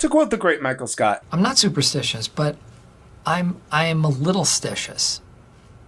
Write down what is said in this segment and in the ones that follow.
To quote the great Michael Scott, I'm not superstitious, but I am a little stitious.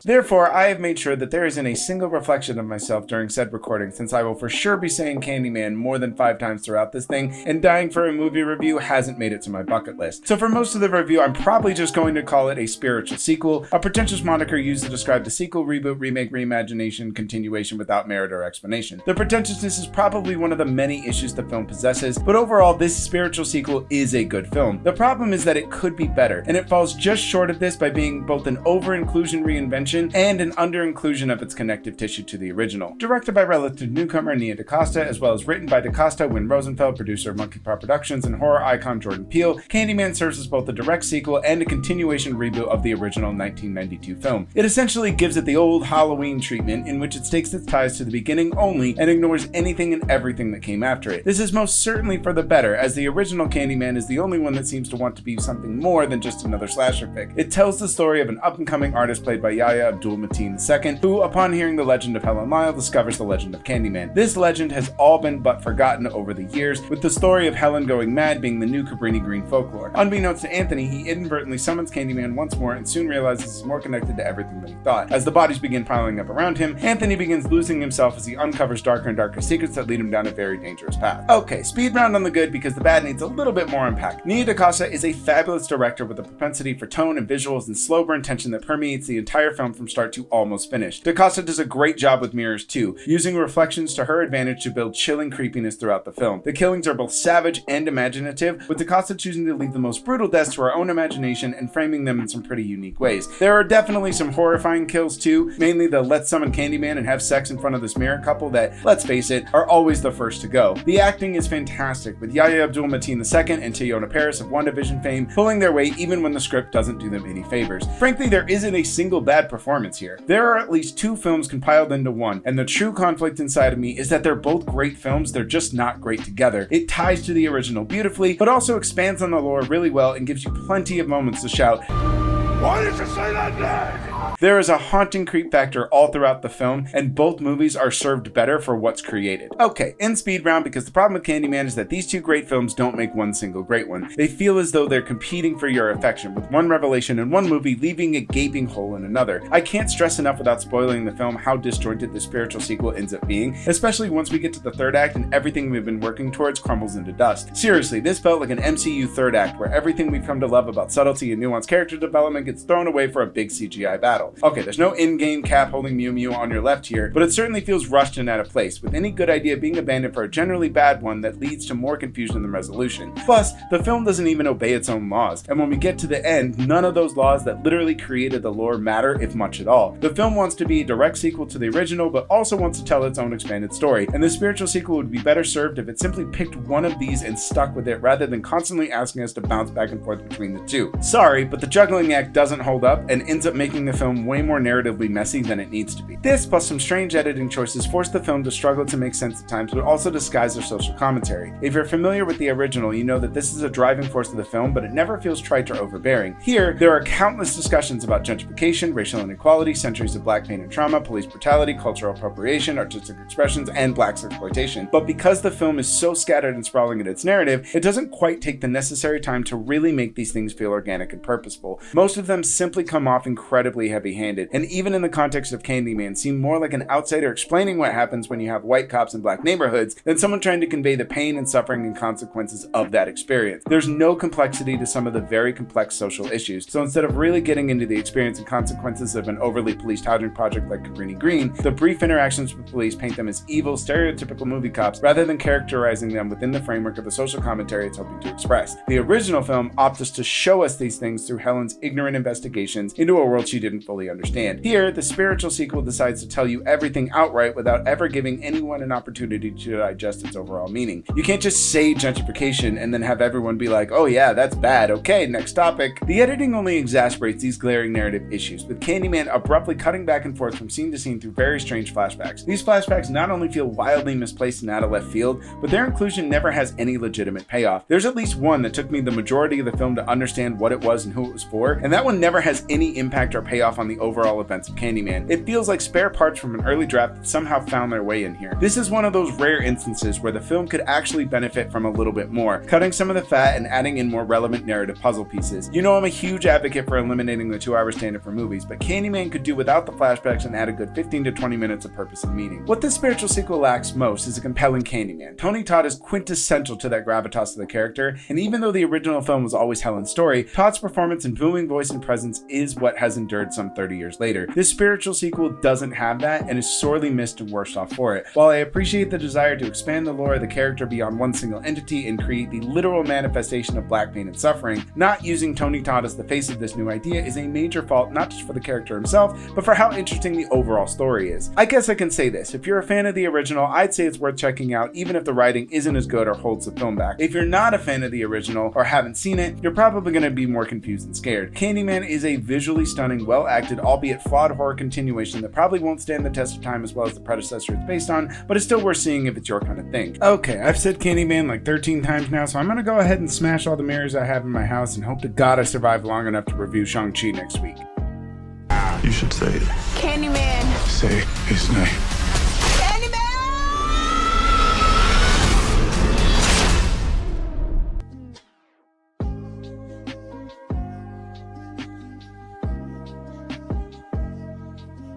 Therefore, I have made sure that there isn't a single reflection of myself during said recording, since I will for sure be saying Candyman more than 5 times throughout this thing, and dying for a movie review hasn't made it to my bucket list. So for most of the review, I'm probably just going to call it a spiritual sequel, a pretentious moniker used to describe the sequel, reboot, remake, reimagination, continuation without merit or explanation. The pretentiousness is probably one of the many issues the film possesses, but overall, this spiritual sequel is a good film. The problem is that it could be better, and it falls just short of this by being both an over-inclusion reinvention and an under-inclusion of its connective tissue to the original. Directed by relative newcomer Nia DaCosta, as well as written by DaCosta, Win Rosenfeld, producer of Monkey Paw Productions, and horror icon Jordan Peele, Candyman serves as both a direct sequel and a continuation reboot of the original 1992 film. It essentially gives it the old Halloween treatment, in which it stakes its ties to the beginning only and ignores anything and everything that came after it. This is most certainly for the better, as the original Candyman is the only one that seems to want to be something more than just another slasher fic. It tells the story of an up-and-coming artist played by Yahya Abdul-Mateen II, who, upon hearing the legend of Helen Lyle, discovers the legend of Candyman. This legend has all been but forgotten over the years, with the story of Helen going mad being the new Cabrini Green folklore. Unbeknownst to Anthony, he inadvertently summons Candyman once more and soon realizes he's more connected to everything than he thought. As the bodies begin piling up around him, Anthony begins losing himself as he uncovers darker and darker secrets that lead him down a very dangerous path. Okay, speed round on the good because the bad needs a little bit more unpacked. Nia DaCosta is a fabulous director with a propensity for tone and visuals and slow burn tension that permeates the entire film from start to almost finish. DaCosta does a great job with mirrors too, using reflections to her advantage to build chilling creepiness throughout the film. The killings are both savage and imaginative, with DaCosta choosing to leave the most brutal deaths to our own imagination and framing them in some pretty unique ways. There are definitely some horrifying kills too, mainly the let's summon Candyman and have sex in front of this mirror couple that, let's face it, are always the first to go. The acting is fantastic, with Yahya Abdul-Mateen II and Teyonah Parris of WandaVision fame pulling their weight even when the script doesn't do them any favors. Frankly, there isn't a single bad performance here. There are at least 2 films compiled into one, and the true conflict inside of me is that they're both great films, they're just not great together. It ties to the original beautifully, but also expands on the lore really well and gives you plenty of moments to shout, "Why did you say that name?" There is a haunting creep factor all throughout the film, and both movies are served better for what's created. Okay, in speed round, because the problem with Candyman is that these 2 great films don't make one single great one. They feel as though they're competing for your affection, with one revelation in one movie leaving a gaping hole in another. I can't stress enough without spoiling the film how disjointed the spiritual sequel ends up being, especially once we get to the 3rd act and everything we've been working towards crumbles into dust. Seriously, this felt like an MCU 3rd act where everything we've come to love about subtlety and nuanced character development gets thrown away for a big CGI battle. Okay, there's no in-game Cap holding Mew Mew on your left here, but it certainly feels rushed and out of place, with any good idea being abandoned for a generally bad one that leads to more confusion than resolution. Plus, the film doesn't even obey its own laws, and when we get to the end, none of those laws that literally created the lore matter, if much at all. The film wants to be a direct sequel to the original, but also wants to tell its own expanded story, and the spiritual sequel would be better served if it simply picked one of these and stuck with it, rather than constantly asking us to bounce back and forth between the 2. Sorry, but the juggling act doesn't hold up, and ends up making the film way more narratively messy than it needs to be. This, plus some strange editing choices, force the film to struggle to make sense at times, but also disguise their social commentary. If you're familiar with the original, you know that this is a driving force of the film, but it never feels trite or overbearing. Here, there are countless discussions about gentrification, racial inequality, centuries of black pain and trauma, police brutality, cultural appropriation, artistic expressions, and black exploitation. But because the film is so scattered and sprawling in its narrative, it doesn't quite take the necessary time to really make these things feel organic and purposeful. Most of them simply come off incredibly heavy-handed, and even in the context of Candyman, seem more like an outsider explaining what happens when you have white cops in black neighborhoods than someone trying to convey the pain and suffering and consequences of that experience. There's no complexity to some of the very complex social issues, so instead of really getting into the experience and consequences of an overly policed housing project like Cabrini Green, the brief interactions with police paint them as evil, stereotypical movie cops rather than characterizing them within the framework of the social commentary it's hoping to express. The original film opts to show us these things through Helen's ignorant investigations into a world she didn't fully understand. Here, the spiritual sequel decides to tell you everything outright without ever giving anyone an opportunity to digest its overall meaning. You can't just say gentrification and then have everyone be like, oh yeah, that's bad, okay, next topic. The editing only exasperates these glaring narrative issues, with Candyman abruptly cutting back and forth from scene to scene through very strange flashbacks. These flashbacks not only feel wildly misplaced and out of left field, but their inclusion never has any legitimate payoff. There's at least one that took me the majority of the film to understand what it was and who it was for, and that one never has any impact or payoff on on the overall events of Candyman. It feels like spare parts from an early draft that somehow found their way in here. This is one of those rare instances where the film could actually benefit from a little bit more, cutting some of the fat and adding in more relevant narrative puzzle pieces. You know I'm a huge advocate for eliminating the 2-hour standard for movies, but Candyman could do without the flashbacks and add a good 15 to 20 minutes of purpose and meaning. What this spiritual sequel lacks most is a compelling Candyman. Tony Todd is quintessential to that gravitas of the character, and even though the original film was always Helen's story, Todd's performance and booming voice and presence is what has endured some 30 years later. This spiritual sequel doesn't have that and is sorely missed and worse off for it. While I appreciate the desire to expand the lore of the character beyond one single entity and create the literal manifestation of black pain and suffering, not using Tony Todd as the face of this new idea is a major fault not just for the character himself, but for how interesting the overall story is. I guess I can say this, if you're a fan of the original, I'd say it's worth checking out even if the writing isn't as good or holds the film back. If you're not a fan of the original or haven't seen it, you're probably going to be more confused than scared. Candyman is a visually stunning, well-acted, albeit flawed horror continuation that probably won't stand the test of time as well as the predecessor it's based on, but it's still worth seeing if it's your kind of thing. Okay, I've said Candyman like 13 times now, so I'm gonna go ahead and smash all the mirrors I have in my house and hope to God I survive long enough to review Shang-Chi next week. You should say it. Candyman. Say his name.